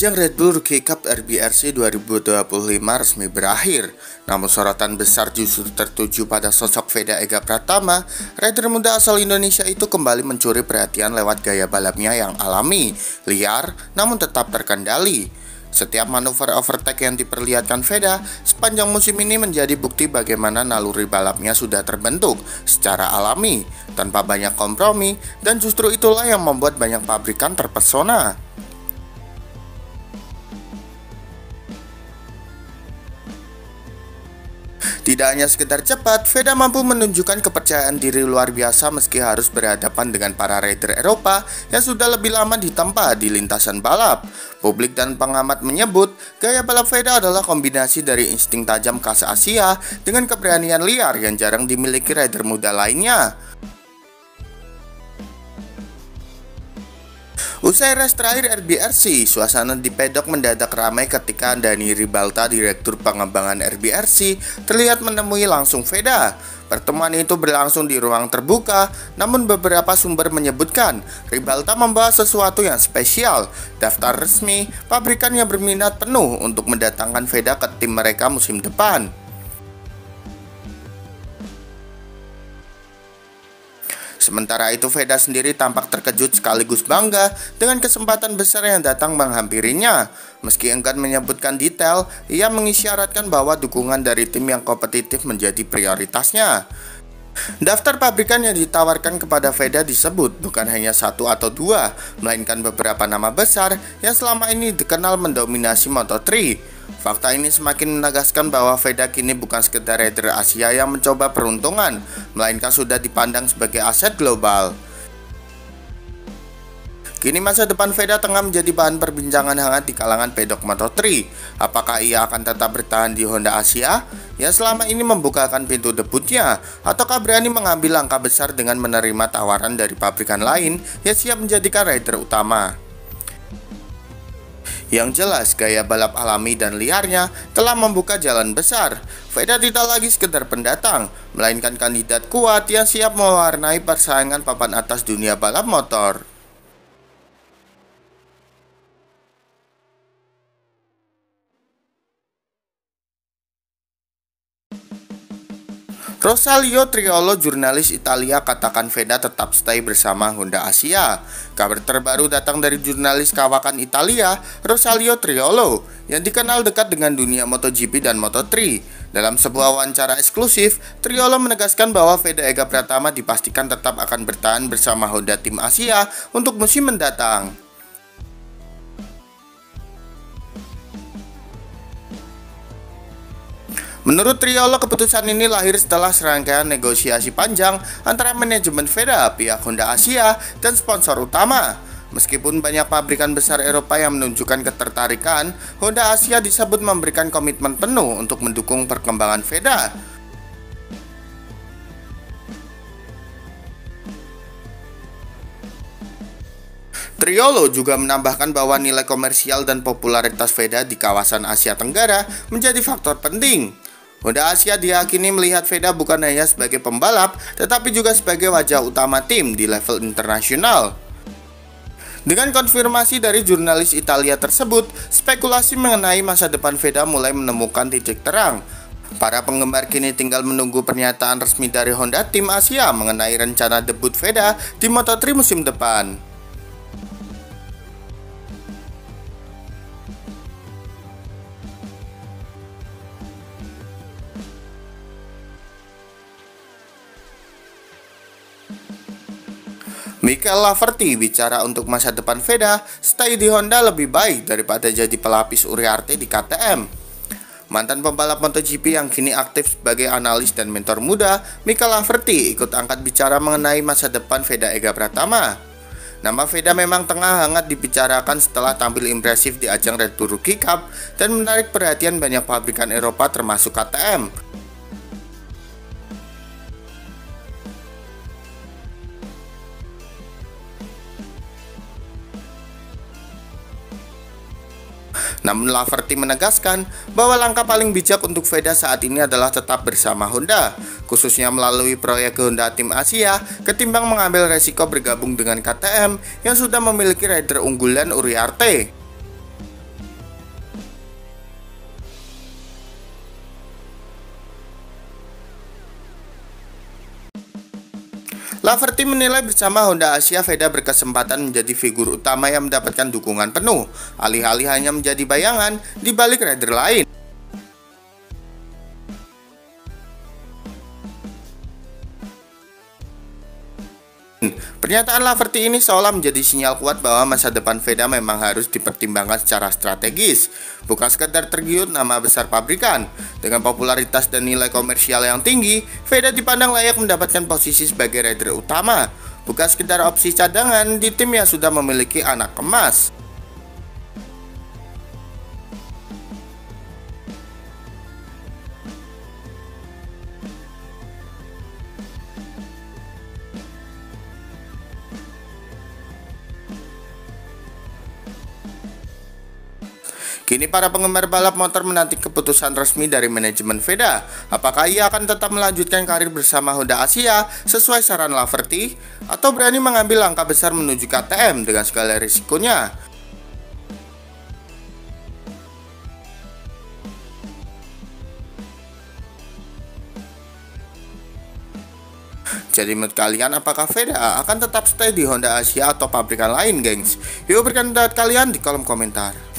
Ajang Red Bull Rookie Cup RBRC 2025 resmi berakhir. Namun sorotan besar justru tertuju pada sosok Veda Ega Pratama. Rider muda asal Indonesia itu kembali mencuri perhatian lewat gaya balapnya yang alami, liar, namun tetap terkendali. Setiap manuver overtake yang diperlihatkan Veda sepanjang musim ini menjadi bukti bagaimana naluri balapnya sudah terbentuk secara alami, tanpa banyak kompromi, dan justru itulah yang membuat banyak pabrikan terpesona. Tidak hanya sekedar cepat, Veda mampu menunjukkan kepercayaan diri luar biasa meski harus berhadapan dengan para rider Eropa yang sudah lebih lama ditempa di lintasan balap. Publik dan pengamat menyebut, gaya balap Veda adalah kombinasi dari insting tajam khas Asia dengan keberanian liar yang jarang dimiliki rider muda lainnya. Usai race terakhir RBRC, suasana di pedok mendadak ramai ketika Dani Ribalta, Direktur Pengembangan RBRC, terlihat menemui langsung Veda. Pertemuan itu berlangsung di ruang terbuka, namun beberapa sumber menyebutkan Ribalta membawa sesuatu yang spesial, daftar resmi, pabrikan yang berminat penuh untuk mendatangkan Veda ke tim mereka musim depan. Sementara itu, Veda sendiri tampak terkejut sekaligus bangga dengan kesempatan besar yang datang menghampirinya. Meski enggan menyebutkan detail, ia mengisyaratkan bahwa dukungan dari tim yang kompetitif menjadi prioritasnya. Daftar pabrikan yang ditawarkan kepada Veda disebut bukan hanya satu atau dua, melainkan beberapa nama besar yang selama ini dikenal mendominasi Moto3. Fakta ini semakin menegaskan bahwa Veda kini bukan sekedar rider Asia yang mencoba peruntungan, melainkan sudah dipandang sebagai aset global. Kini masa depan Veda tengah menjadi bahan perbincangan hangat di kalangan pedok Moto3. Apakah ia akan tetap bertahan di Honda Asia yang selama ini membukakan pintu debutnya, ataukah berani mengambil langkah besar dengan menerima tawaran dari pabrikan lain yang siap menjadikan rider utama? Yang jelas, gaya balap alami dan liarnya telah membuka jalan besar. Veda tidak lagi sekedar pendatang, melainkan kandidat kuat yang siap mewarnai persaingan papan atas dunia balap motor. Rosalio Triolo, jurnalis Italia, katakan Veda tetap stay bersama Honda Asia. Kabar terbaru datang dari jurnalis kawakan Italia, Rosalio Triolo, yang dikenal dekat dengan dunia MotoGP dan Moto3. Dalam sebuah wawancara eksklusif, Triolo menegaskan bahwa Veda Ega Pratama dipastikan tetap akan bertahan bersama Honda Tim Asia untuk musim mendatang. Menurut Triolo, keputusan ini lahir setelah serangkaian negosiasi panjang antara manajemen Veda, pihak Honda Asia, dan sponsor utama. Meskipun banyak pabrikan besar Eropa yang menunjukkan ketertarikan, Honda Asia disebut memberikan komitmen penuh untuk mendukung perkembangan Veda. Triolo juga menambahkan bahwa nilai komersial dan popularitas Veda di kawasan Asia Tenggara menjadi faktor penting. Honda Asia diyakini melihat Veda bukan hanya sebagai pembalap, tetapi juga sebagai wajah utama tim di level internasional. Dengan konfirmasi dari jurnalis Italia tersebut, spekulasi mengenai masa depan Veda mulai menemukan titik terang. Para penggemar kini tinggal menunggu pernyataan resmi dari Honda Tim Asia mengenai rencana debut Veda di Moto3 musim depan. Michael Laverty bicara untuk masa depan Veda, stay di Honda lebih baik daripada jadi pelapis Uriarte di KTM. Mantan pembalap MotoGP yang kini aktif sebagai analis dan mentor muda, Michael Laverty ikut angkat bicara mengenai masa depan Veda Ega Pratama. Nama Veda memang tengah hangat dibicarakan setelah tampil impresif di ajang Red Bull Rookie Cup dan menarik perhatian banyak pabrikan Eropa termasuk KTM. Namun Laverty menegaskan bahwa langkah paling bijak untuk Veda saat ini adalah tetap bersama Honda, khususnya melalui proyek Honda Tim Asia, ketimbang mengambil resiko bergabung dengan KTM yang sudah memiliki rider unggulan Uriarte. Laverty menilai bersama Honda Asia, Veda berkesempatan menjadi figur utama yang mendapatkan dukungan penuh, alih-alih hanya menjadi bayangan di balik rider lain. Pernyataan Laverty ini seolah menjadi sinyal kuat bahwa masa depan Veda memang harus dipertimbangkan secara strategis, bukan sekedar tergiur nama besar pabrikan. Dengan popularitas dan nilai komersial yang tinggi, Veda dipandang layak mendapatkan posisi sebagai rider utama, bukan sekedar opsi cadangan di tim yang sudah memiliki anak emas. Kini para penggemar balap motor menanti keputusan resmi dari manajemen Veda. Apakah ia akan tetap melanjutkan karir bersama Honda Asia sesuai saran Laverty, atau berani mengambil langkah besar menuju KTM dengan segala risikonya? Jadi menurut kalian, apakah Veda akan tetap stay di Honda Asia atau pabrikan lain, gengs? Yuk berikan pendapat kalian di kolom komentar.